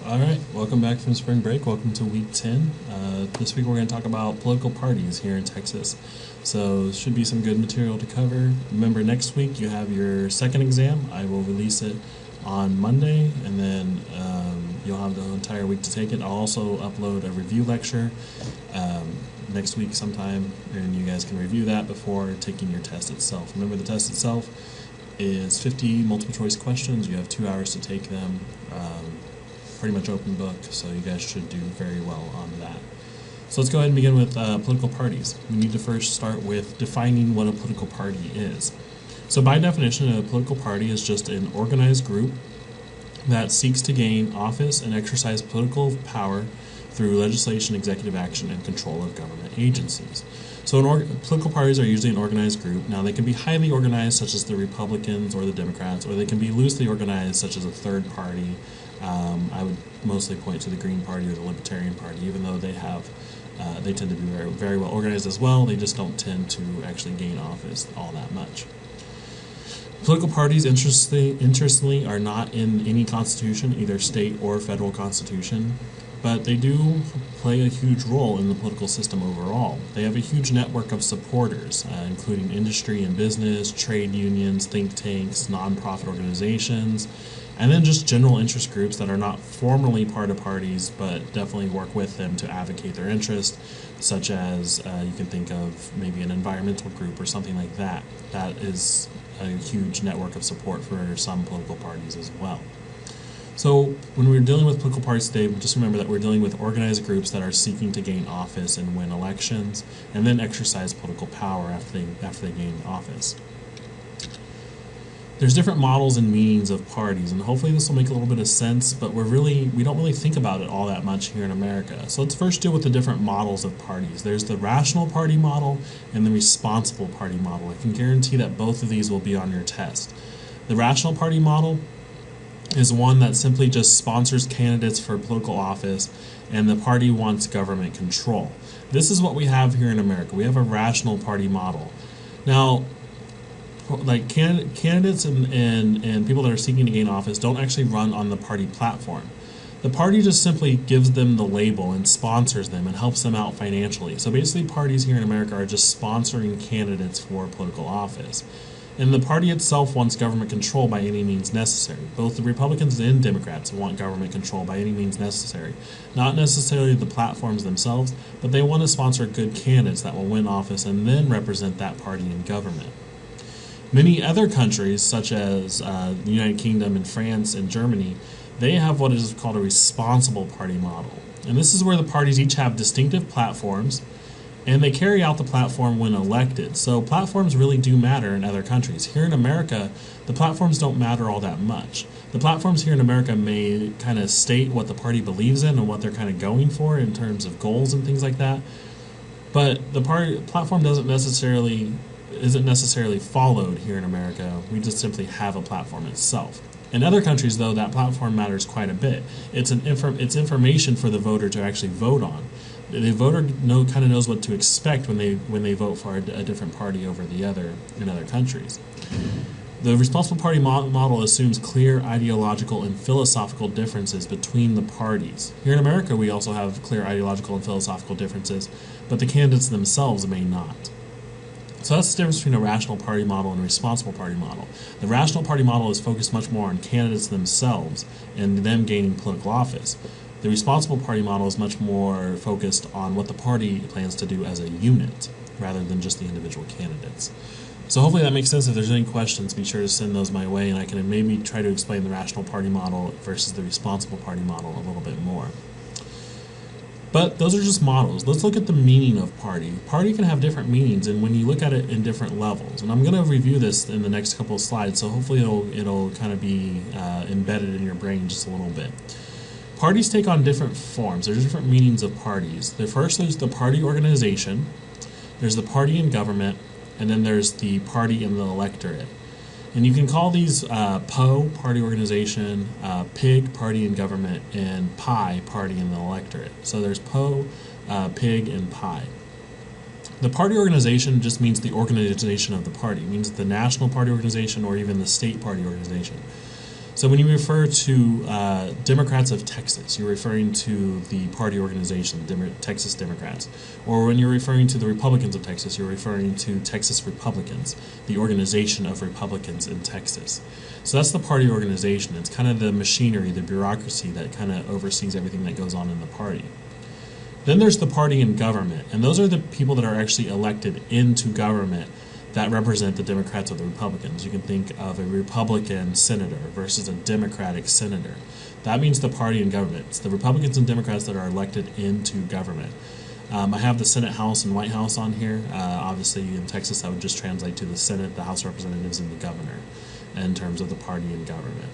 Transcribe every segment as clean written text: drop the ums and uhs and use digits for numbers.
All right, welcome back from spring break. Welcome to week 10. This week we're going to talk about political parties here in Texas. So should be some good material to cover. Remember, next week you have your second exam. I will release it on Monday, and then you'll have the entire week to take it. I'll also upload a review lecture next week sometime, and you guys can review that before taking your test itself. Remember, the test itself is 50 multiple choice questions. You have 2 hours to take them. Pretty much open book, so you guys should do very well on that. So let's go ahead and begin with political parties. We need to first start with defining what a political party is. So by definition, a political party is just an organized group that seeks to gain office and exercise political power through legislation, executive action, and control of government agencies. So political parties are usually an organized group. Now, they can be highly organized, such as the Republicans or the Democrats, or they can be loosely organized, such as a third party. I would mostly point to the Green Party or the Libertarian Party, even though they tend to be very, very well organized as well. They just don't tend to actually gain office all that much. Political parties, interestingly, are not in any constitution, either state or federal constitution, but they do play a huge role in the political system overall. They have a huge network of supporters, including industry and business, trade unions, think tanks, nonprofit organizations, and then just general interest groups that are not formally part of parties, but definitely work with them to advocate their interests, such as you can think of maybe an environmental group or something like that. That is a huge network of support for some political parties as well. So when we're dealing with political parties today, just remember that we're dealing with organized groups that are seeking to gain office and win elections, and then exercise political power after they gain office. There's different models and meanings of parties, and hopefully this will make a little bit of sense, but we don't really think about it all that much here in America. So let's first deal with the different models of parties. There's the rational party model and the responsible party model. I can guarantee that both of these will be on your test. The rational party model is one that simply just sponsors candidates for political office, and the party wants government control. This is what we have here in America. We have a rational party model. Now, like candidates and people that are seeking to gain office don't actually run on the party platform. The party just simply gives them the label and sponsors them and helps them out financially. So basically, parties here in America are just sponsoring candidates for political office. And the party itself wants government control by any means necessary. Both the Republicans and Democrats want government control by any means necessary. Not necessarily the platforms themselves, but they want to sponsor good candidates that will win office and then represent that party in government. Many other countries, such as the United Kingdom and France and Germany, they have what is called a responsible party model. And this is where the parties each have distinctive platforms, and they carry out the platform when elected. So platforms really do matter in other countries. Here in America, the platforms don't matter all that much. The platforms here in America may kind of state what the party believes in and what they're kind of going for in terms of goals and things like that. But the platform isn't necessarily followed here in America. We just simply have a platform itself. In other countries, though, that platform matters quite a bit. It's information for the voter to actually vote on. The voter kind of knows what to expect when they vote for a different party over the other in other countries. The responsible party model assumes clear ideological and philosophical differences between the parties. Here in America, we also have clear ideological and philosophical differences, but the candidates themselves may not. So that's the difference between a rational party model and a responsible party model. The rational party model is focused much more on candidates themselves and them gaining political office. The responsible party model is much more focused on what the party plans to do as a unit, rather than just the individual candidates. So hopefully that makes sense. If there's any questions, be sure to send those my way, and I can maybe try to explain the rational party model versus the responsible party model a little bit more. But those are just models. Let's look at the meaning of party. Party can have different meanings, and when you look at it in different levels, and I'm going to review this in the next couple of slides, so hopefully it'll kind of be embedded in your brain just a little bit. Parties take on different forms. There's different meanings of parties. First, there's the party organization, there's the party in government, and then there's the party in the electorate. And you can call these PO, party organization, PIG, party in government, and PI, party in the electorate. So there's PO, PIG, and PI. The party organization just means the organization of the party. It means the national party organization or even the state party organization. So when you refer to Democrats of Texas, you're referring to the party organization, Texas Democrats. Or when you're referring to the Republicans of Texas, you're referring to Texas Republicans, the organization of Republicans in Texas. So that's the party organization. It's kind of the machinery, the bureaucracy that kind of oversees everything that goes on in the party. Then there's the party in government, and those are the people that are actually elected into government that represent the Democrats or the Republicans. You can think of a Republican senator versus a Democratic senator. That means the party in government. It's the Republicans and Democrats that are elected into government. I have the Senate, House, and White House on here. Obviously, in Texas, that would just translate to the Senate, the House of Representatives, and the governor in terms of the party in government.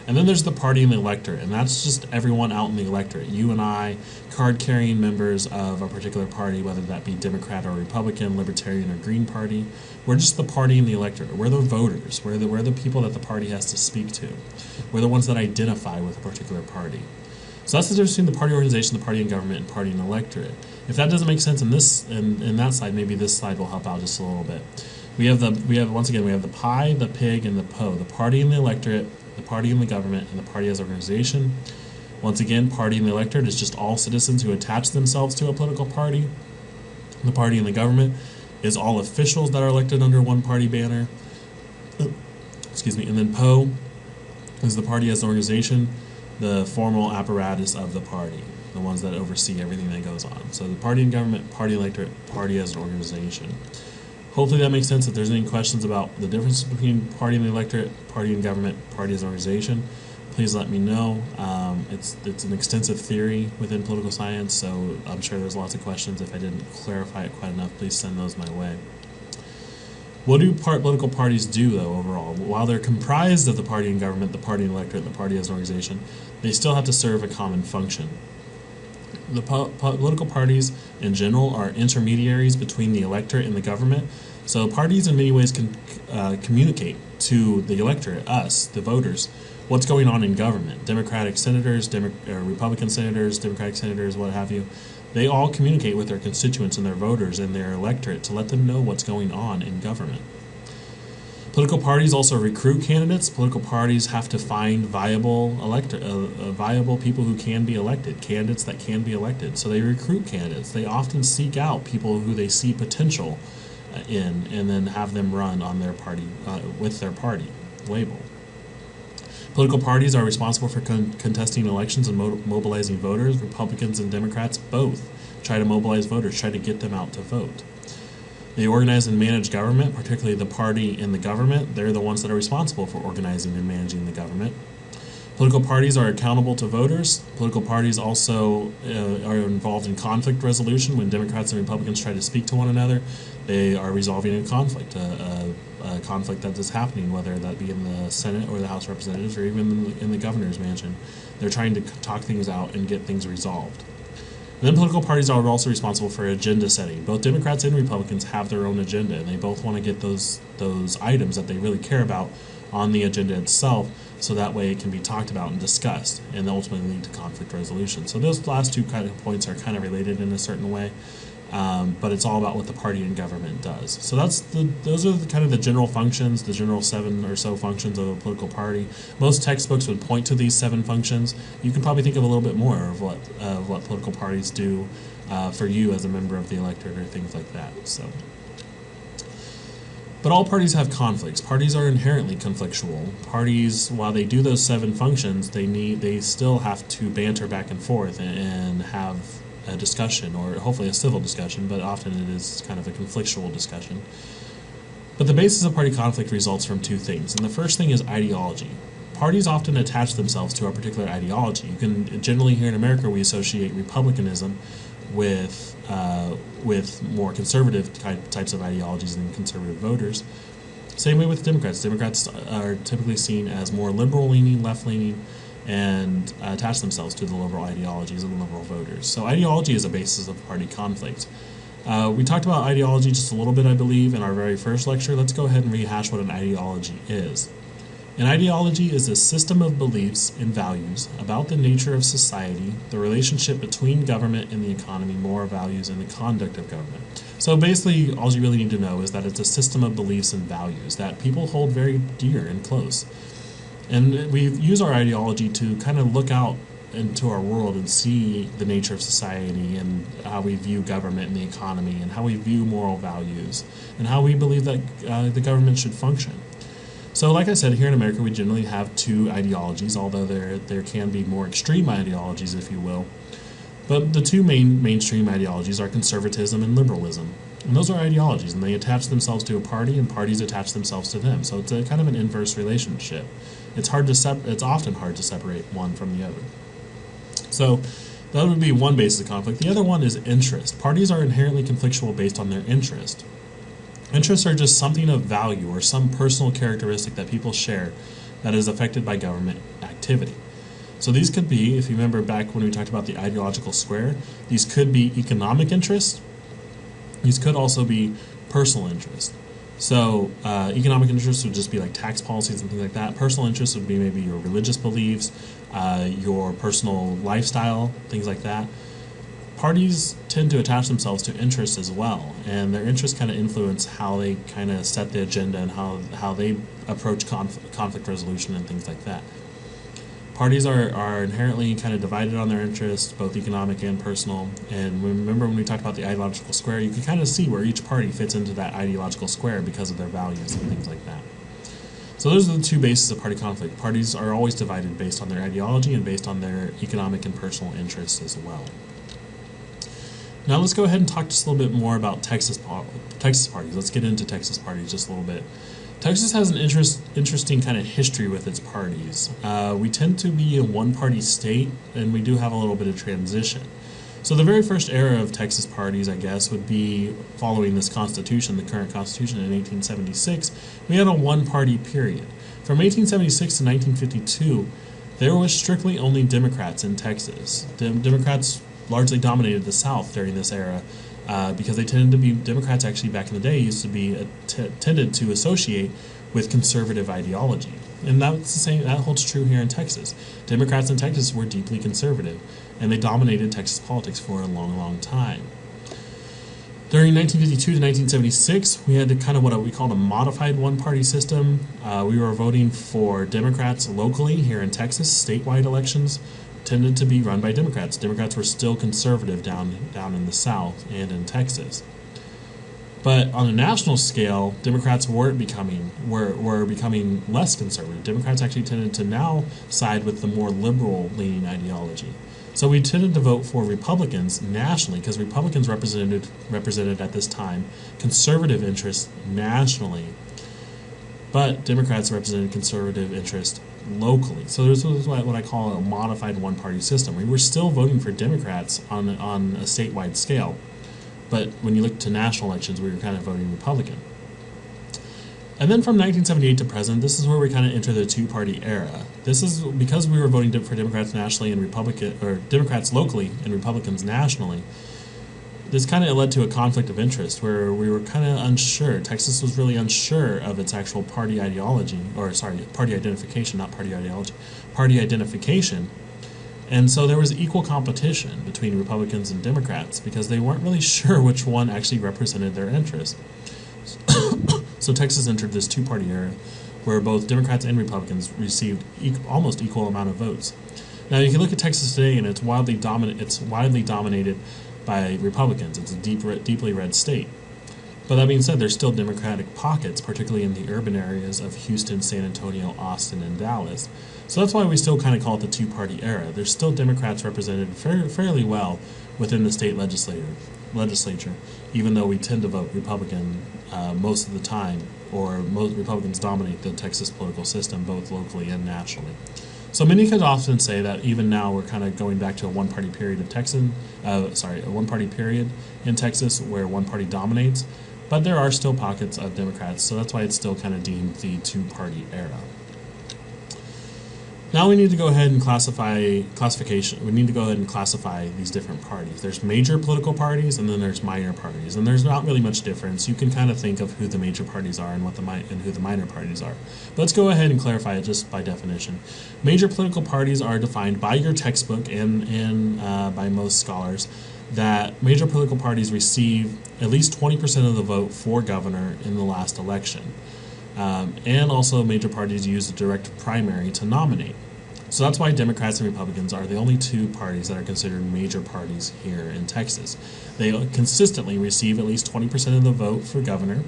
And then there's the party in the electorate, and that's just everyone out in the electorate. You and I, card-carrying members of a particular party, whether that be Democrat or Republican, Libertarian or Green Party. We're just the party in the electorate. We're the voters. We're the people that the party has to speak to. We're the ones that identify with a particular party. So that's the difference between the party organization, the party in government, and party in electorate. If that doesn't make sense in this in that slide, maybe this slide will help out just a little bit. We have the pie, the pig, and the po. The party in the electorate, the party in the government, and the party as organization. Once again, party in the electorate is just all citizens who attach themselves to a political party. The party in the government is all officials that are elected under one party banner. Excuse me. And then po is the party as an organization, the formal apparatus of the party, the ones that oversee everything that goes on. So the party in government, party electorate, party as an organization. Hopefully that makes sense. If there's any questions about the difference between party in the electorate, party in government, party as an organization, please let me know. It's an extensive theory within political science, so I'm sure there's lots of questions. If I didn't clarify it quite enough, please send those my way. What do political parties do, though, overall? While they're comprised of the party in government, the party in electorate, and the party as an organization, they still have to serve a common function. The political parties, in general, are intermediaries between the electorate and the government. So parties, in many ways, can communicate to the electorate, us, the voters, what's going on in government. Democratic senators, Republican senators, Democratic senators, what have you. They all communicate with their constituents and their voters and their electorate to let them know what's going on in government. Political parties also recruit candidates. Political parties have to find viable people who can be elected, candidates that can be elected. So they recruit candidates. They often seek out people who they see potential in, and then have them run on their party with their party label. Political parties are responsible for contesting elections and mobilizing voters. Republicans and Democrats both try to mobilize voters, try to get them out to vote. They organize and manage government, particularly the party in the government. They're the ones that are responsible for organizing and managing the government. Political parties are accountable to voters. Political parties also are involved in conflict resolution. When Democrats and Republicans try to speak to one another, they are resolving a conflict, a conflict that is happening, whether that be in the Senate or the House of Representatives or even in the governor's mansion. They're trying to talk things out and get things resolved. And then political parties are also responsible for agenda setting. Both Democrats and Republicans have their own agenda, and they both want to get those items that they really care about on the agenda itself, so that way it can be talked about and discussed and ultimately lead to conflict resolution. So those last two kind of points are kind of related in a certain way, but it's all about what the party in government does. So those are kind of the general functions, the general 7 or so functions of a political party. Most textbooks would point to these 7 functions. You can probably think of a little bit more of what political parties do for you as a member of the electorate or things like that. So. But all parties have conflicts. Parties are inherently conflictual. Parties, while they do those 7 functions, they still have to banter back and forth and have a discussion, or hopefully a civil discussion, but often it is kind of a conflictual discussion. But the basis of party conflict results from 2 things, and the first thing is ideology. Parties often attach themselves to a particular ideology. You can generally, here in America, we associate republicanism with more conservative types of ideologies and conservative voters. Same way with Democrats. Democrats are typically seen as more liberal-leaning, left-leaning, and attach themselves to the liberal ideologies and liberal voters. So ideology is a basis of party conflict. We talked about ideology just a little bit, I believe, in our very first lecture. Let's go ahead and rehash what an ideology is. An ideology is a system of beliefs and values about the nature of society, the relationship between government and the economy, moral values, and the conduct of government. So basically, all you really need to know is that it's a system of beliefs and values that people hold very dear and close. And we use our ideology to kind of look out into our world and see the nature of society and how we view government and the economy and how we view moral values and how we believe that the government should function. So like I said, here in America we generally have two ideologies, although there can be more extreme ideologies, if you will. But the two mainstream ideologies are conservatism and liberalism. And those are ideologies, and they attach themselves to a party, and parties attach themselves to them. So it's a kind of an inverse relationship. It's often hard to separate one from the other. So that would be one basis of conflict. The other one is interest. Parties are inherently conflictual based on their interest. Interests are just something of value or some personal characteristic that people share that is affected by government activity. So these could be, if you remember back when we talked about the ideological square, these could be economic interests. These could also be personal interests. So economic interests would just be like tax policies and things like that. Personal interests would be maybe your religious beliefs, your personal lifestyle, things like that. Parties tend to attach themselves to interests as well, and their interests kind of influence how they kind of set the agenda and how they approach conflict resolution and things like that. Parties are inherently kind of divided on their interests, both economic and personal. And remember when we talked about the ideological square, you can kind of see where each party fits into that ideological square because of their values and things like that. So those are the two bases of party conflict. Parties are always divided based on their ideology and based on their economic and personal interests as well. Now let's go ahead and talk just a little bit more about Texas parties. Let's get into Texas parties just a little bit. Texas has an interesting kind of history with its parties. We tend to be a one-party state, and we do have a little bit of transition. So the very first era of Texas parties, I guess, would be following this constitution, the current constitution in 1876. We had a one-party period. From 1876 to 1952, there was strictly only Democrats in Texas. Democrats largely dominated the South during this era. Because they tended to be, Democrats actually back in the day used to be tended to associate with conservative ideology. And that's the same, that holds true here in Texas. Democrats in Texas were deeply conservative, and they dominated Texas politics for a long, long time. During 1952 to 1976, we had kind of what we called a modified one-party system. We were voting for Democrats locally here in Texas. Statewide elections tended to be run by Democrats. Democrats were still conservative down in the South and in Texas. But on a national scale, Democrats were becoming less conservative. Democrats actually tended to now side with the more liberal-leaning ideology. So we tended to vote for Republicans nationally because Republicans represented at this time conservative interests nationally, but Democrats represented conservative interests locally. So this was what I call a modified one-party system. We were still voting for Democrats on a statewide scale, but when you look to national elections, we were kind of voting Republican. And then from 1978 to present, this is where we kind of enter the two-party era. This is because we were voting for Democrats nationally and Democrats locally and Republicans nationally. This kind of led to a conflict of interest where we were kind of unsure. Texas was really unsure of its actual party ideology, party identification, not party ideology, party identification. And so there was equal competition between Republicans and Democrats because they weren't really sure which one actually represented their interests. So Texas entered this two-party era where both Democrats and Republicans received almost equal amount of votes. Now you can look at Texas today, and it's widely dominated by Republicans. It's a deeply red state. But that being said, there's still Democratic pockets, particularly in the urban areas of Houston, San Antonio, Austin, and Dallas. So that's why we still kind of call it the two-party era. There's still Democrats represented fairly well within the state legislature, even though we tend to vote Republican most of the time, or most Republicans dominate the Texas political system, both locally and nationally. So many could often say that even now we're kind of going back to a one-party period a one-party period in Texas where one party dominates, but there are still pockets of Democrats, so that's why it's still kind of deemed the two-party era. Now we need to go ahead and classify these different parties. There's major political parties, and then there's minor parties, and there's not really much difference. You can kind of think of who the major parties are and who the minor parties are. But let's go ahead and clarify it just by definition. Major political parties are defined by your textbook and by most scholars that major political parties receive at least 20% of the vote for governor in the last election. And also major parties use a direct primary to nominate. So that's why Democrats and Republicans are the only two parties that are considered major parties here in Texas. They consistently receive at least 20% of the vote for governor,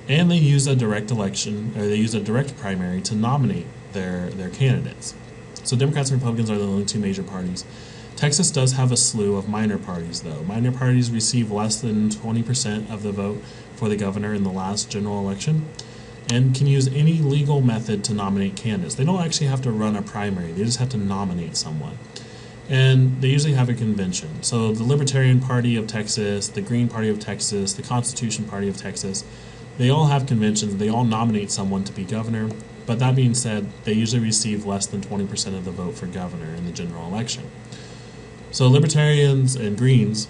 and they use a direct election, or they use a direct primary to nominate their candidates. So Democrats and Republicans are the only two major parties. Texas does have a slew of minor parties, though. Minor parties receive less than 20% of the vote for the governor in the last general election, and can use any legal method to nominate candidates. They don't actually have to run a primary, they just have to nominate someone. And they usually have a convention. So the Libertarian Party of Texas, the Green Party of Texas, the Constitution Party of Texas, they all have conventions, they all nominate someone to be governor, but that being said, they usually receive less than 20% of the vote for governor in the general election. So Libertarians and Greens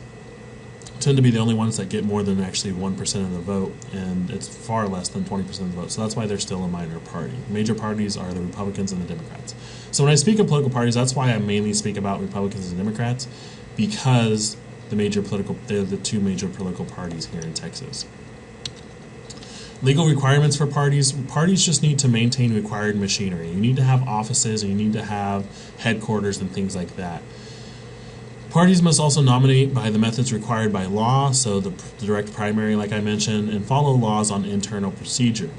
tend to be the only ones that get more than actually 1% of the vote, and it's far less than 20% of the vote, so that's why they're still a minor party. Major parties are the Republicans and the Democrats. So when I speak of political parties, that's why I mainly speak about Republicans and Democrats, because they're the two major political parties here in Texas. Legal requirements for parties. Parties just need to maintain required machinery. You need to have offices, and you need to have headquarters and things like that. Parties must also nominate by the methods required by law, so the direct primary, like I mentioned, and follow laws on internal procedure.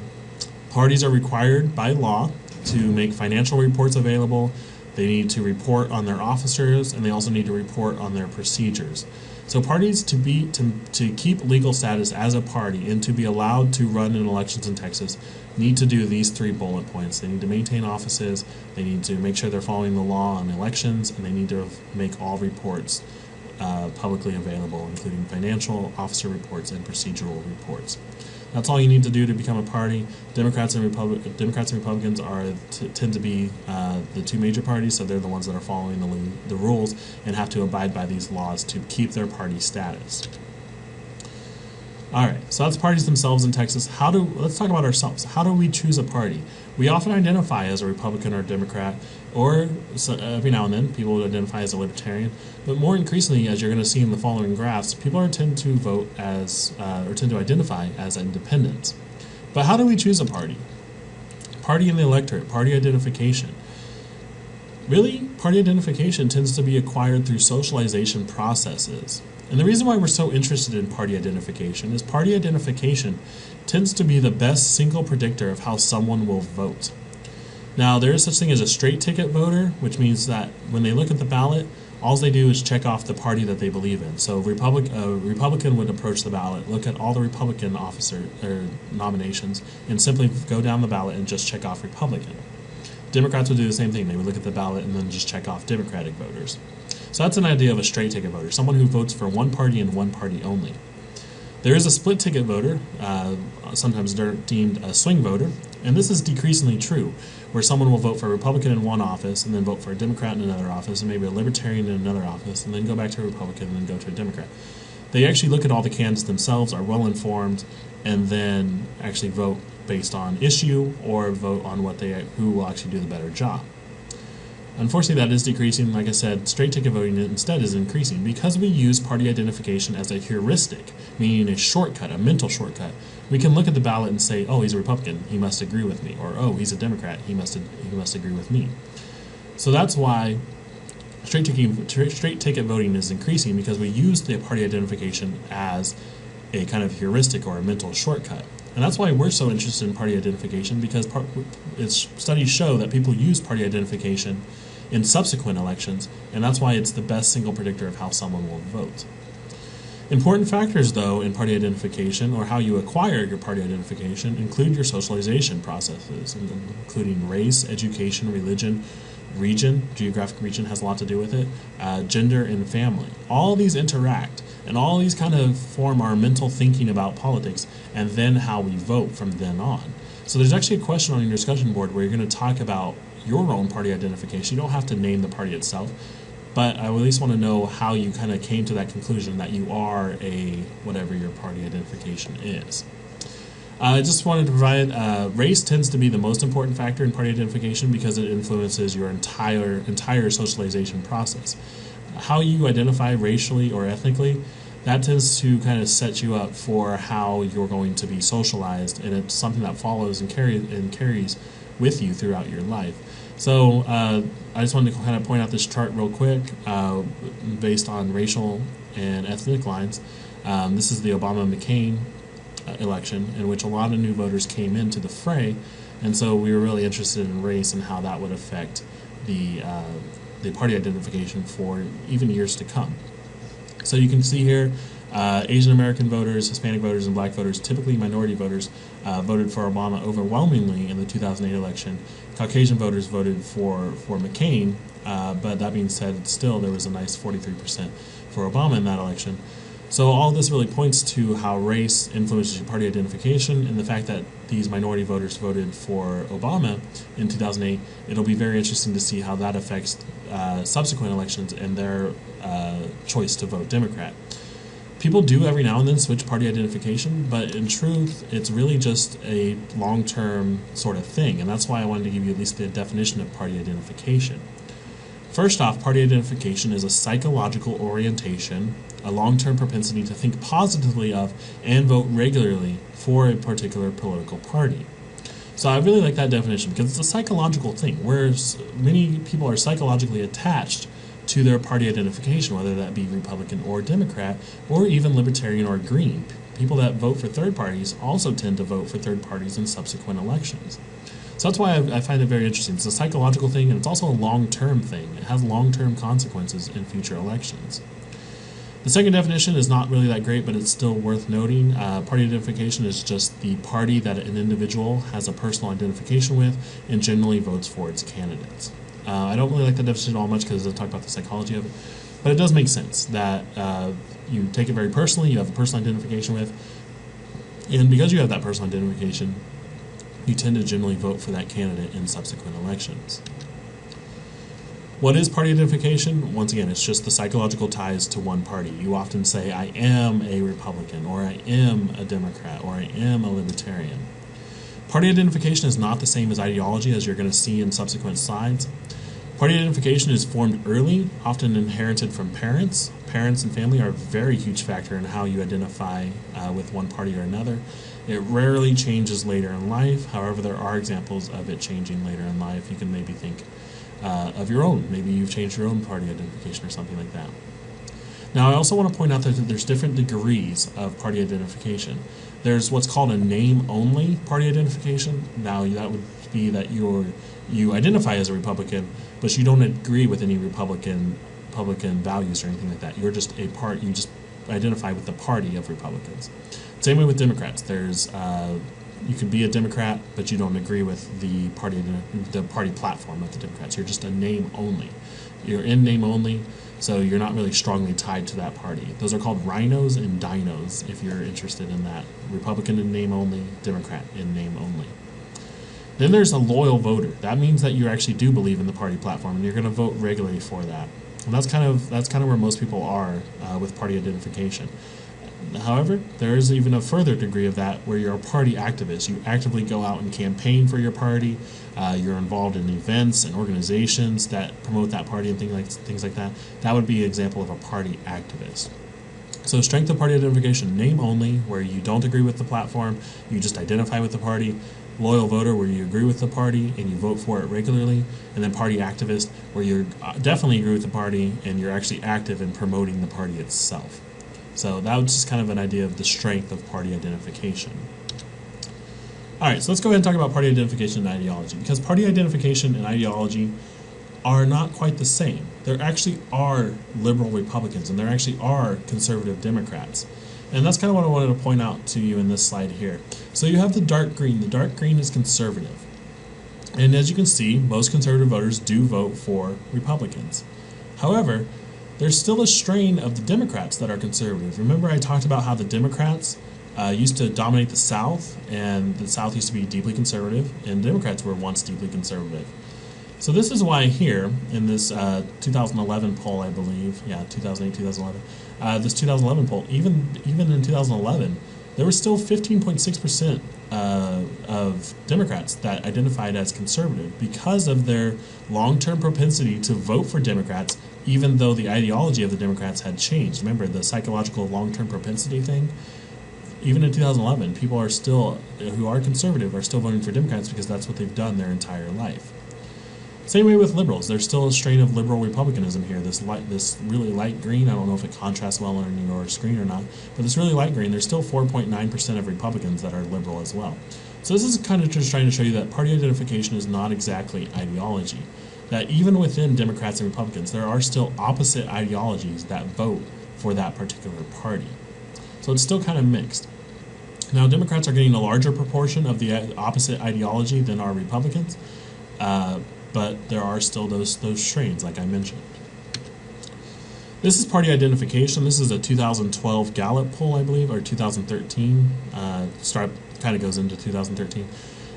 Parties are required by law to make financial reports available. They need to report on their officers, and they also need to report on their procedures. So parties to keep legal status as a party and to be allowed to run in elections in Texas need to do these 3 bullet points. They need to maintain offices, they need to make sure they're following the law on elections, and they need to make all reports publicly available, including financial, officer reports, and procedural reports. That's all you need to do to become a party. Democrats and Republicans tend to be the two major parties, so they're the ones that are following the rules and have to abide by these laws to keep their party status. All right, so that's parties themselves in Texas. Let's talk about ourselves. How do we choose a party? We often identify as a Republican or a Democrat, or every now and then people would identify as a Libertarian. But more increasingly, as you're going to see in the following graphs, people tend to vote as, or tend to identify as independents. But how do we choose a party? Party in the electorate, party identification. Really, party identification tends to be acquired through socialization processes. And the reason why we're so interested in party identification is party identification tends to be the best single predictor of how someone will vote. Now, there is such thing as a straight ticket voter, which means that when they look at the ballot, all they do is check off the party that they believe in. So a Republican would approach the ballot, look at all the Republican nominations, and simply go down the ballot and just check off Republican. Democrats would do the same thing. They would look at the ballot and then just check off Democratic voters. So that's an idea of a straight ticket voter, someone who votes for one party and one party only. There is a split ticket voter, sometimes deemed a swing voter, and this is decreasingly true, where someone will vote for a Republican in one office and then vote for a Democrat in another office and maybe a Libertarian in another office and then go back to a Republican and then go to a Democrat. They actually look at all the candidates themselves, are well informed, and then actually vote based on issue or vote on who will actually do the better job. Unfortunately, that is decreasing. Like I said, straight ticket voting instead is increasing because we use party identification as a heuristic, meaning a shortcut, a mental shortcut. We can look at the ballot and say, oh, he's a Republican, he must agree with me, or oh, he's a Democrat, he must agree with me. So that's why straight ticket voting is increasing, because we use the party identification as a kind of heuristic or a mental shortcut. And that's why we're so interested in party identification, because studies show that people use party identification in subsequent elections, and that's why it's the best single predictor of how someone will vote. Important factors, though, in party identification, or how you acquire your party identification, include your socialization processes, including race, education, religion, region. Geographic region has a lot to do with it, gender, and family. All these interact, and all these kind of form our mental thinking about politics, and then how we vote from then on. So there's actually a question on your discussion board where you're going to talk about your own party identification. You don't have to name the party itself, but I at least want to know how you kind of came to that conclusion that you are whatever your party identification is. I just wanted to provide, race tends to be the most important factor in party identification because it influences your entire socialization process. How you identify racially or ethnically, that tends to kind of set you up for how you're going to be socialized, and it's something that follows and carries with you throughout your life. So I just wanted to kind of point out this chart real quick based on racial and ethnic lines. This is the Obama-McCain election, in which a lot of new voters came into the fray, and so we were really interested in race and how that would affect the party identification for even years to come. So you can see here, Asian American voters, Hispanic voters, and black voters, typically minority voters, voted for Obama overwhelmingly in the 2008 election. Caucasian voters voted for McCain, but that being said, still there was a nice 43% for Obama in that election. So all this really points to how race influences your party identification, and the fact that these minority voters voted for Obama in 2008. It'll be very interesting to see how that affects subsequent elections and their choice to vote Democrat. People do every now and then switch party identification, but in truth, it's really just a long-term sort of thing, and that's why I wanted to give you at least the definition of party identification. First off, party identification is a psychological orientation, a long-term propensity to think positively of and vote regularly for a particular political party. So I really like that definition because it's a psychological thing, whereas many people are psychologically attached to their party identification, whether that be Republican or Democrat, or even Libertarian or Green. People that vote for third parties also tend to vote for third parties in subsequent elections. So that's why I find it very interesting. It's a psychological thing, and it's also a long-term thing. It has long-term consequences in future elections. The second definition is not really that great, but it's still worth noting. Party identification is just the party that an individual has a personal identification with and generally votes for its candidates. I don't really like that definition all much because it doesn't talk about the psychology of it, but it does make sense that you take it very personally, you have a personal identification with, and because you have that personal identification, you tend to generally vote for that candidate in subsequent elections. What is party identification? Once again, it's just the psychological ties to one party. You often say, I am a Republican, or I am a Democrat, or I am a Libertarian. Party identification is not the same as ideology, as you're going to see in subsequent slides. Party identification is formed early, often inherited from parents. Parents and family are a very huge factor in how you identify with one party or another. It rarely changes later in life. However, there are examples of it changing later in life. You can maybe think of your own. Maybe you've changed your own party identification or something like that. Now, I also want to point out that there's different degrees of party identification. There's what's called a name-only party identification. Now, that would be that you identify as a Republican, but you don't agree with any Republican values or anything like that. You're just you just identify with the party of Republicans. Same way with Democrats. There's you could be a Democrat, but you don't agree with the party platform of the Democrats. You're just a name only. You're in name only, so you're not really strongly tied to that party. Those are called rhinos and dinos, if you're interested in that. Republican in name only, Democrat in name only. Then there's a loyal voter. That means that you actually do believe in the party platform, and you're going to vote regularly for that. And that's kind of where most people are with party identification. However, there is even a further degree of that where you're a party activist. You actively go out and campaign for your party. You're involved in events and organizations that promote that party and things like that. That would be an example of a party activist. So strength of party identification, name only, where you don't agree with the platform, you just identify with the party. Loyal voter, where you agree with the party and you vote for it regularly. And then party activist, where you definitely agree with the party and you're actually active in promoting the party itself. So that was just kind of an idea of the strength of party identification. All right, so let's go ahead and talk about party identification and ideology, because party identification and ideology are not quite the same. There actually are liberal Republicans and there actually are conservative Democrats. And that's kind of what I wanted to point out to you in this slide here. So you have the dark green. The dark green is conservative. And as you can see, most conservative voters do vote for Republicans. However, there's still a strain of the Democrats that are conservative. Remember I talked about how the Democrats used to dominate the South, and the South used to be deeply conservative, and Democrats were once deeply conservative. So this is why here, in this 2011 poll, I believe, 2008, 2011, this 2011 poll, even in 2011, there was still 15.6% of Democrats that identified as conservative because of their long-term propensity to vote for Democrats, even though the ideology of the Democrats had changed. Remember the psychological long-term propensity thing? Even in 2011, people are still, who are conservative, are still voting for Democrats because that's what they've done their entire life. Same way with liberals. There's still a strain of liberal republicanism here. This really light green, I don't know if it contrasts well on your screen or not, but this really light green, there's still 4.9% of Republicans that are liberal as well. So this is kind of just trying to show you that party identification is not exactly ideology. That even within Democrats and Republicans, there are still opposite ideologies that vote for that particular party. So it's still kind of mixed. Now, Democrats are getting a larger proportion of the opposite ideology than are Republicans, but there are still those strains, like I mentioned. This is party identification. This is a 2012 Gallup poll, I believe, or 2013. Kind of goes into 2013.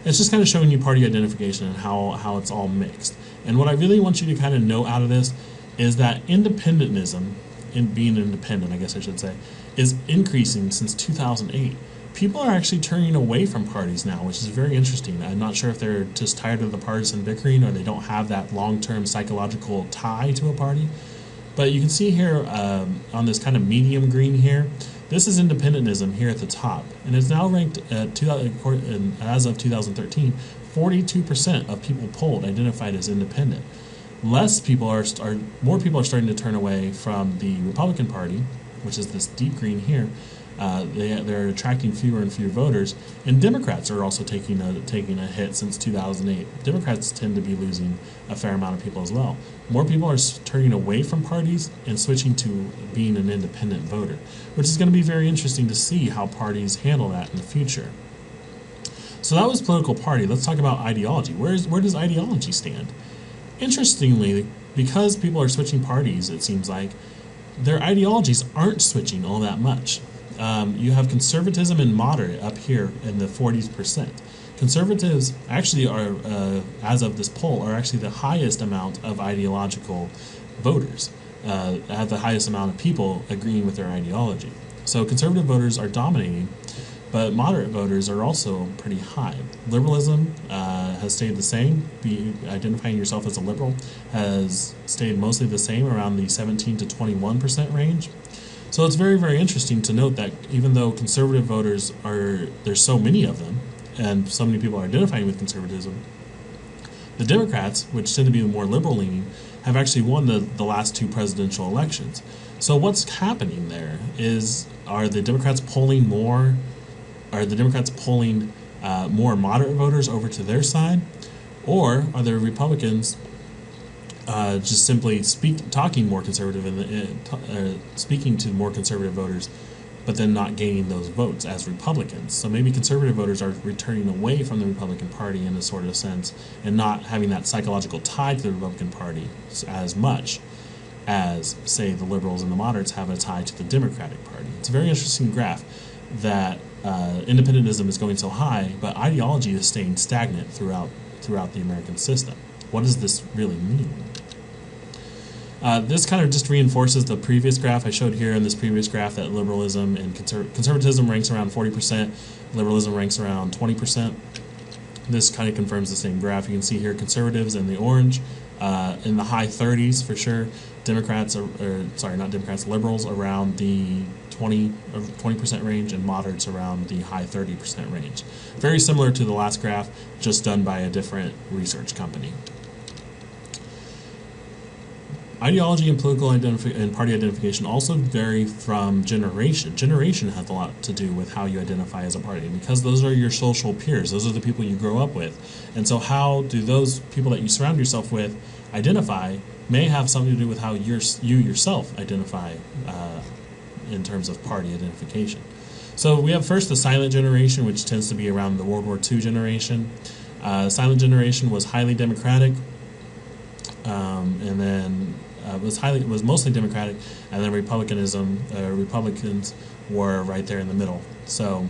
It's just kind of showing you party identification and how it's all mixed. And what I really want you to kind of know out of this is that independentism, in being independent, I guess I should say, is increasing since 2008. People are actually turning away from parties now, which is very interesting. I'm not sure if they're just tired of the partisan bickering or they don't have that long-term psychological tie to a party. But you can see here on this kind of medium green here, this is independentism here at the top. And it's now ranked at as of 2013, 42% of people polled identified as independent. More people are starting to turn away from the Republican Party, which is this deep green here. They're attracting fewer and fewer voters, and Democrats are also taking a hit since 2008. Democrats tend to be losing a fair amount of people as well. More people are turning away from parties and switching to being an independent voter, which is going to be very interesting to see how parties handle that in the future. So that was political party. Let's talk about ideology. Where does ideology stand? Interestingly, because people are switching parties, it seems like, their ideologies aren't switching all that much. You have conservatism and moderate up here in the 40%. Conservatives actually are, as of this poll, are actually the highest amount of ideological voters, have the highest amount of people agreeing with their ideology. So conservative voters are dominating, but moderate voters are also pretty high. Liberalism has stayed the same. Identifying yourself as a liberal has stayed mostly the same, around the 17 to 21% range. So it's very, very interesting to note that even though conservative voters there's so many of them, and so many people are identifying with conservatism, the Democrats, which tend to be the more liberal-leaning, have actually won the last two presidential elections. So what's happening there is, are the Democrats pulling more moderate voters over to their side, or are the Republicans just simply talking more conservative and speaking to more conservative voters, but then not gaining those votes as Republicans? So maybe conservative voters are returning away from the Republican Party in a sort of sense, and not having that psychological tie to the Republican Party as much as, say, the liberals and the moderates have a tie to the Democratic Party. It's a very interesting graph that independentism is going so high, but ideology is staying stagnant throughout the American system. What does this really mean? This kind of just reinforces the previous graph I showed here in this previous graph, that liberalism and conservatism ranks around 40%, liberalism ranks around 20%. This kind of confirms the same graph. You can see here conservatives in the orange, in the high 30s for sure. Liberals around the 20% range, and moderates around the high 30% range. Very similar to the last graph, just done by a different research company. Ideology and political and party identification also vary from generation. Generation has a lot to do with how you identify as a party, because those are your social peers. Those are the people you grow up with. And so how do those people that you surround yourself with identify may have something to do with how you yourself identify in terms of party identification. So we have first the silent generation, which tends to be around the World War II generation. Silent generation was highly democratic, and then was mostly democratic, and then Republicans were right there in the middle. So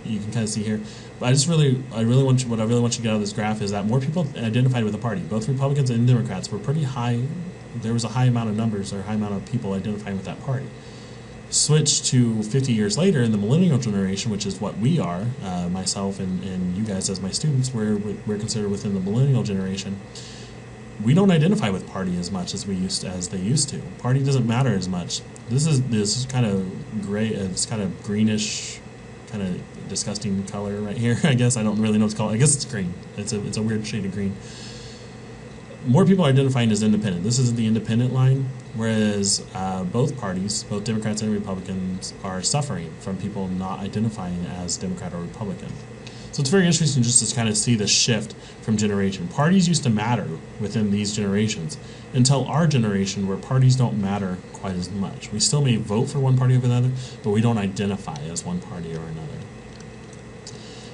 you can kind of see here. But what I really want you to get out of this graph is that more people identified with the party. Both Republicans and Democrats were pretty high. There was a high amount of numbers, or a high amount of people identifying with that party. Switch to 50 years later in the millennial generation, which is what we are, myself and you guys as my students, we're considered within the millennial generation. We don't identify with party as much as they used to. Party doesn't matter as much. This is kind of gray. It's kind of greenish, kind of disgusting color right here. I guess I don't really know what to call it. I guess it's green. It's a weird shade of green. More people are identifying as independent. This is the independent line, whereas both parties, both Democrats and Republicans, are suffering from people not identifying as Democrat or Republican. So it's very interesting just to kind of see the shift from generation. Parties used to matter within these generations until our generation, where parties don't matter quite as much. We still may vote for one party over another, but we don't identify as one party or another.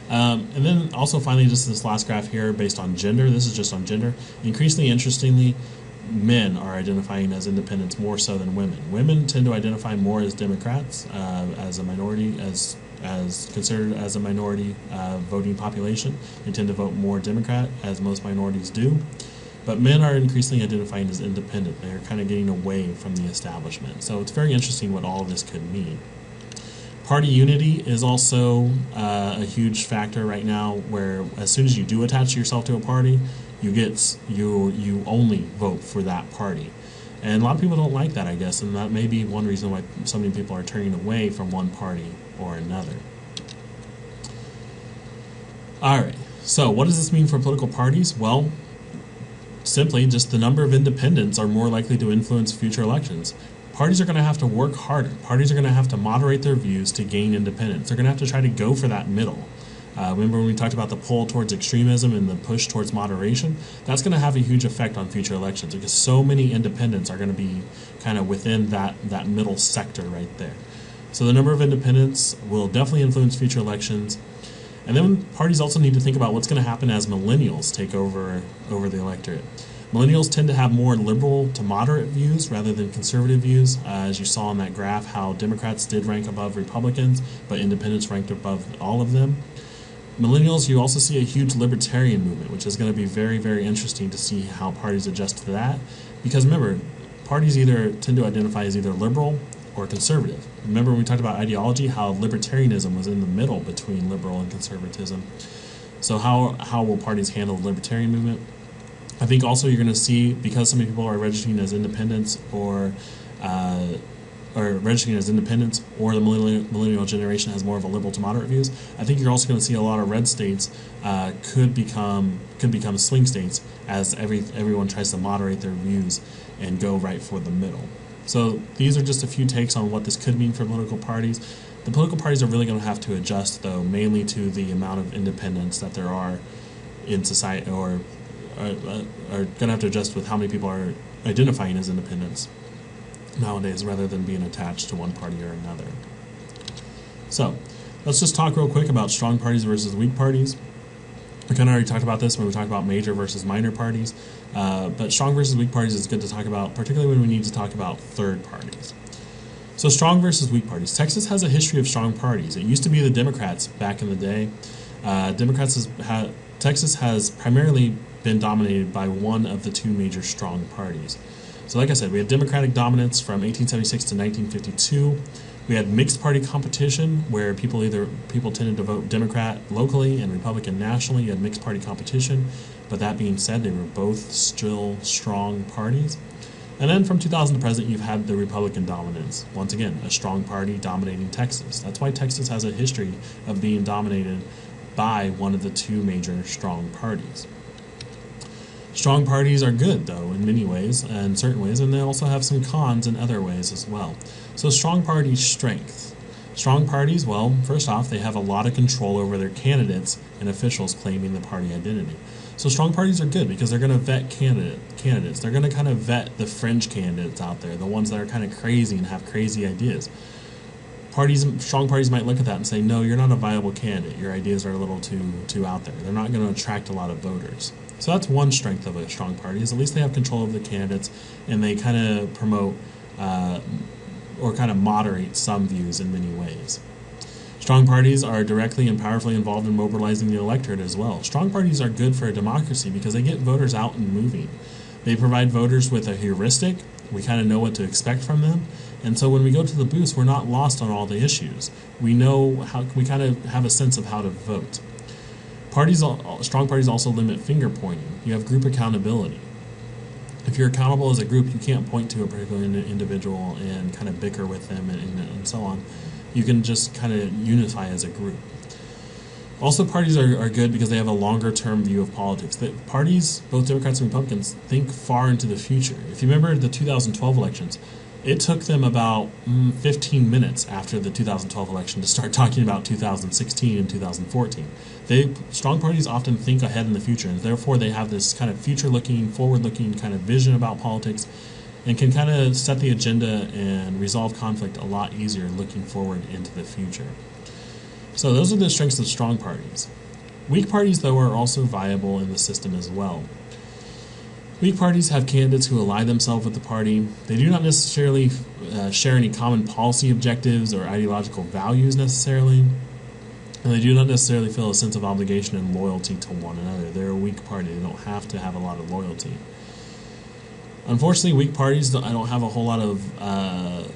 And then also finally, just this last graph here based on gender. This is just on gender. Increasingly interestingly, men are identifying as independents more so than women. Women tend to identify more as Democrats, as a minority, as considered as a minority voting population. They tend to vote more Democrat, as most minorities do. But men are increasingly identifying as independent. They're kind of getting away from the establishment. So it's very interesting what all of this could mean. Party unity is also a huge factor right now, where as soon as you do attach yourself to a party, you only vote for that party. And a lot of people don't like that, I guess, and that may be one reason why so many people are turning away from one party or another. Alright, so what does this mean for political parties? Well, simply just the number of independents are more likely to influence future elections. Parties are going to have to work harder. Parties are going to have to moderate their views to gain independence. They're going to have to try to go for that middle. Remember when we talked about the pull towards extremism and the push towards moderation? That's going to have a huge effect on future elections because so many independents are going to be kind of within that middle sector right there. So the number of independents will definitely influence future elections. And then parties also need to think about what's going to happen as millennials take over the electorate. Millennials tend to have more liberal to moderate views rather than conservative views. As you saw in that graph, how Democrats did rank above Republicans, but independents ranked above all of them. Millennials, you also see a huge libertarian movement, which is going to be very, very interesting to see how parties adjust to that. Because remember, parties either tend to identify as either liberal or conservative. Remember when we talked about ideology, how libertarianism was in the middle between liberal and conservatism. So how will parties handle the libertarian movement? I think also you're going to see, because so many people are registering as independents or the millennial generation has more of a liberal to moderate views, I think you're also going to see a lot of red states could become swing states as everyone tries to moderate their views and go right for the middle. So these are just a few takes on what this could mean for political parties. The political parties are really going to have to adjust, though, mainly to the amount of independents that there are in society, or are going to have to adjust with how many people are identifying as independents nowadays rather than being attached to one party or another. So let's just talk real quick about strong parties versus weak parties. We kind of already talked about this when we talked about major versus minor parties, but strong versus weak parties is good to talk about, particularly when we need to talk about third parties. So strong versus weak parties. Texas has a history of strong parties. It used to be the Democrats back in the day. Texas has primarily been dominated by one of the two major strong parties. So like I said, we had Democratic dominance from 1876 to 1952. We had mixed party competition where people tended to vote Democrat locally and Republican nationally. You had mixed party competition, but that being said, they were both still strong parties. And then from 2000 to present, you've had the Republican dominance. Once again, a strong party dominating Texas. That's why Texas has a history of being dominated by one of the two major strong parties. Strong parties are good, though, in many ways, and certain ways, and they also have some cons in other ways as well. So strong party strength. Strong parties, well, first off, they have a lot of control over their candidates and officials claiming the party identity. So strong parties are good because they're going to vet candidates. They're going to kind of vet the fringe candidates out there, the ones that are kind of crazy and have crazy ideas. Strong parties might look at that and say, no, you're not a viable candidate. Your ideas are a little too out there. They're not going to attract a lot of voters. So that's one strength of a strong party, is at least they have control of the candidates and they kind of promote or kind of moderate some views in many ways. Strong parties are directly and powerfully involved in mobilizing the electorate as well. Strong parties are good for a democracy because they get voters out and moving. They provide voters with a heuristic We kind of know what to expect from them. And so when we go to the booths, we're not lost on all the issues. We know how, we kind of have a sense of how to vote. Strong parties also limit finger pointing. You have group accountability. If you're accountable as a group, you can't point to a particular individual and kind of bicker with them and so on. You can just kind of unify as a group. Also, parties are good because they have a longer-term view of politics. Parties, both Democrats and Republicans, think far into the future. If you remember the 2012 elections, it took them about 15 minutes after the 2012 election to start talking about 2016 and 2014. Strong parties often think ahead in the future, and therefore they have this kind of future-looking, forward-looking kind of vision about politics, and can kind of set the agenda and resolve conflict a lot easier looking forward into the future. So those are the strengths of strong parties. Weak parties, though, are also viable in the system as well. Weak parties have candidates who ally themselves with the party. They do not necessarily share any common policy objectives or ideological values necessarily, and they do not necessarily feel a sense of obligation and loyalty to one another. They're a weak party. They don't have to have a lot of loyalty. Unfortunately, weak parties don't have a whole lot of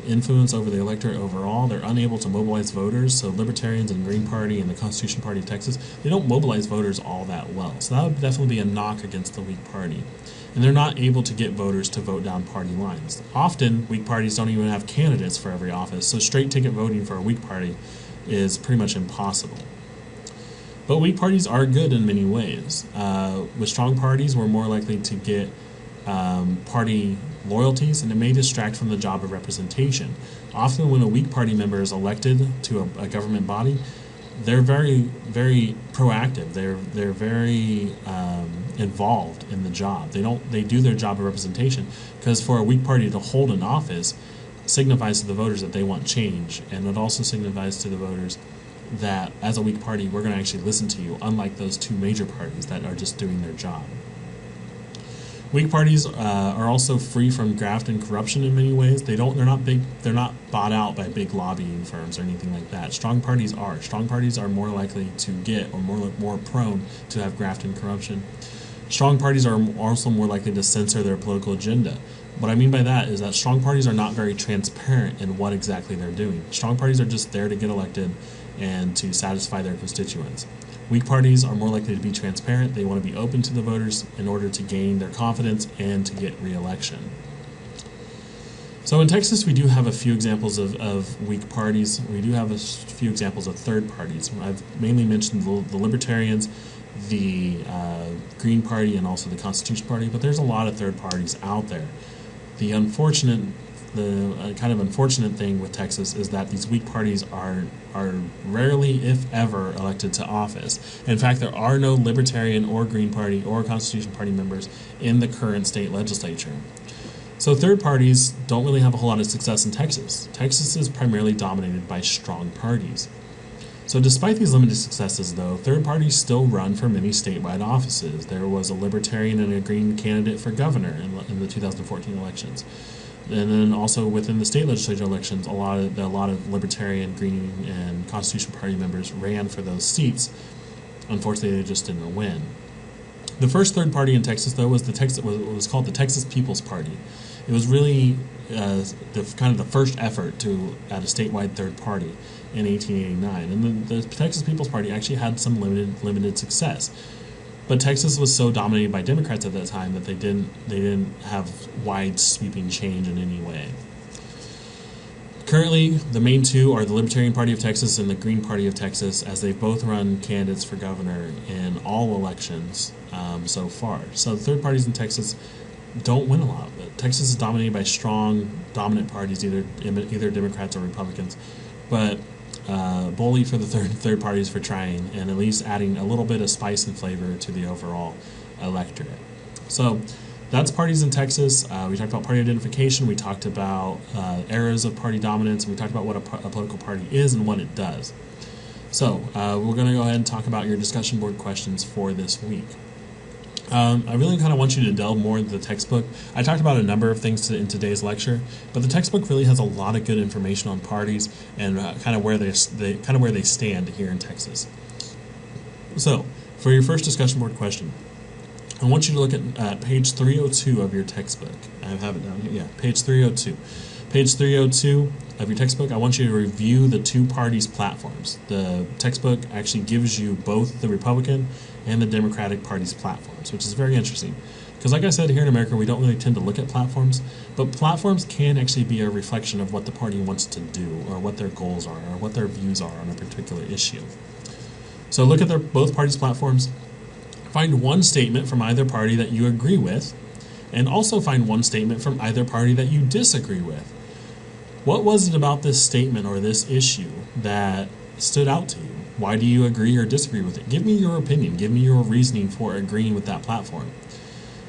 influence over the electorate overall. They're unable to mobilize voters, so Libertarians and Green Party and the Constitution Party of Texas, they don't mobilize voters all that well. So that would definitely be a knock against the weak party. And they're not able to get voters to vote down party lines. Often, weak parties don't even have candidates for every office, so straight ticket voting for a weak party is pretty much impossible. But weak parties are good in many ways. With strong parties, we're more likely to get party loyalties, and it may distract from the job of representation. Often when a weak party member is elected to a government body, they're very, very proactive. They're very involved in the job. They do their job of representation, because for a weak party to hold an office signifies to the voters that they want change, and it also signifies to the voters that as a weak party we're going to actually listen to you, unlike those two major parties that are just doing their job. Weak parties are also free from graft and corruption in many ways. They're not bought out by big lobbying firms or anything like that. Strong parties are. Strong parties are more likely to get, or more prone to have graft and corruption. Strong parties are also more likely to censor their political agenda. What I mean by that is that strong parties are not very transparent in what exactly they're doing. Strong parties are just there to get elected and to satisfy their constituents. Weak parties are more likely to be transparent. They want to be open to the voters in order to gain their confidence and to get re-election. So in Texas, we do have a few examples of weak parties. We do have a few examples of third parties. I've mainly mentioned the Libertarians, the Green Party, and also the Constitution Party, but there's a lot of third parties out there. The kind of unfortunate thing with Texas is that these weak parties are rarely, if ever, elected to office. In fact, there are no Libertarian or Green Party or Constitution Party members in the current state legislature. So third parties don't really have a whole lot of success in Texas. Texas is primarily dominated by strong parties. So despite these limited successes, though, third parties still run for many statewide offices. There was a Libertarian and a Green candidate for governor in the 2014 elections. And then also within the state legislature elections, a lot of Libertarian, Green, and Constitution Party members ran for those seats. Unfortunately, they just didn't win. The first third party in Texas, though, was what was called the Texas People's Party. It was really the first effort at a statewide third party in 1889, and the Texas People's Party actually had some limited success. But Texas was so dominated by Democrats at that time that they didn't have wide sweeping change in any way. Currently, the main two are the Libertarian Party of Texas and the Green Party of Texas, as they both run candidates for governor in all elections so far. So the third parties in Texas don't win a lot. But Texas is dominated by strong, dominant parties, either Democrats or Republicans. But bully for the third parties for trying and at least adding a little bit of spice and flavor to the overall electorate. So that's parties in Texas. We talked about party identification. We talked about eras of party dominance. And we talked about what a political party is and what it does. So we're going to go ahead and talk about your discussion board questions for this week. I really kind of want you to delve more into the textbook. I talked about a number of things in today's lecture, but the textbook really has a lot of good information on parties and kind of where they stand here in Texas. So, for your first discussion board question, I want you to look at page 302 of your textbook. I have it down here. Yeah, page 302. Page 302 of your textbook, I want you to review the two parties' platforms. The textbook actually gives you both the Republican and the Democratic Party's platforms, which is very interesting. Because like I said, here in America, we don't really tend to look at platforms, but platforms can actually be a reflection of what the party wants to do, or what their goals are, or what their views are on a particular issue. So look at both parties' platforms. Find one statement from either party that you agree with, and also find one statement from either party that you disagree with. What was it about this statement or this issue that stood out to you? Why do you agree or disagree with it? Give me your opinion. Give me your reasoning for agreeing with that platform.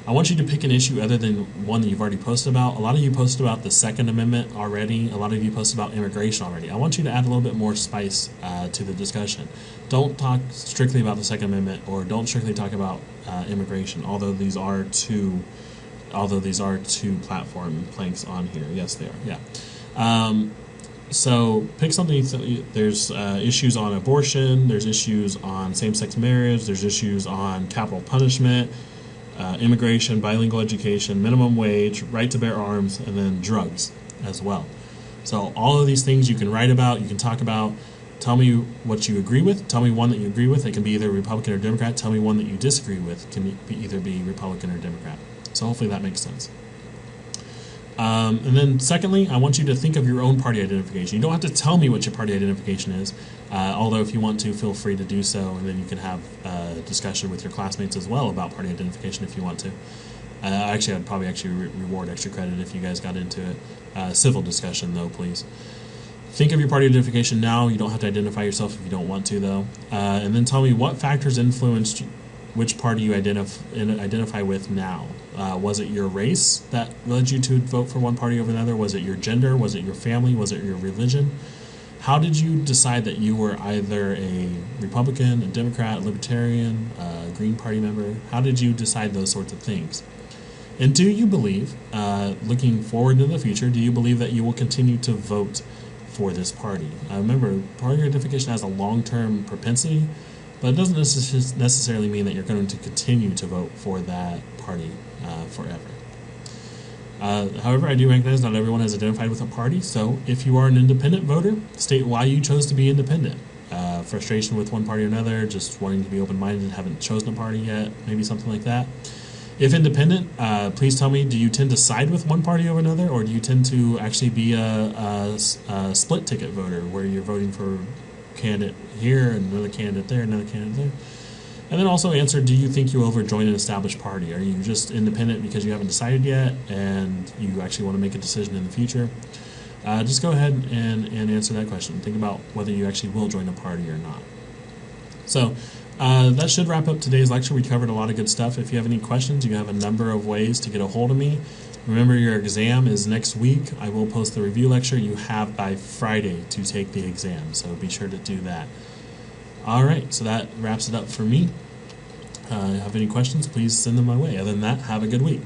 I want you to pick an issue other than one that you've already posted about. A lot of you posted about the Second Amendment already. A lot of you posted about immigration already. I want you to add a little bit more spice to the discussion. Don't talk strictly about the Second Amendment, or don't strictly talk about immigration, although these are two platform planks on here. Yes, they are. Yeah. So pick something. There's issues on abortion. There's issues on same-sex marriage. There's issues on capital punishment, immigration, bilingual education, minimum wage, right to bear arms, and then drugs as well. So all of these things you can write about, you can talk about. Tell me what you agree with. Tell me one that you agree with. It can be either Republican or Democrat. Tell me one that you disagree with. It can either be Republican or Democrat. So hopefully that makes sense. And then secondly, I want you to think of your own party identification. You don't have to tell me what your party identification is, although if you want to, feel free to do so, and then you can have a discussion with your classmates as well about party identification if you want to. Actually, I'd probably reward extra credit if you guys got into it. Civil discussion, though, please. Think of your party identification now. You don't have to identify yourself if you don't want to, though. And then tell me what factors influenced which party you identify with now. Was it your race that led you to vote for one party over another? Was it your gender? Was it your family? Was it your religion? How did you decide that you were either a Republican, a Democrat, Libertarian, a Green Party member? How did you decide those sorts of things? And do you believe, looking forward into the future, do you believe that you will continue to vote for this party? Remember, party identification has a long-term propensity, but it doesn't necessarily mean that you're going to continue to vote for that party forever. However, I do recognize not everyone has identified with a party, so if you are an independent voter, state why you chose to be independent. Frustration with one party or another, just wanting to be open-minded and haven't chosen a party yet, maybe something like that. If independent, please tell me, do you tend to side with one party over another, or do you tend to actually be a split ticket voter where you're voting for a candidate here, another candidate there, another candidate there? And then also answer, do you think you will ever join an established party? Are you just independent because you haven't decided yet and you actually want to make a decision in the future? Just go ahead and answer that question. Think about whether you actually will join a party or not. So that should wrap up today's lecture. We covered a lot of good stuff. If you have any questions, you have a number of ways to get a hold of me. Remember, your exam is next week. I will post the review lecture. You have by Friday to take the exam, so be sure to do that. All right, so that wraps it up for me. Have any questions, please send them my way. Other than that, have a good week.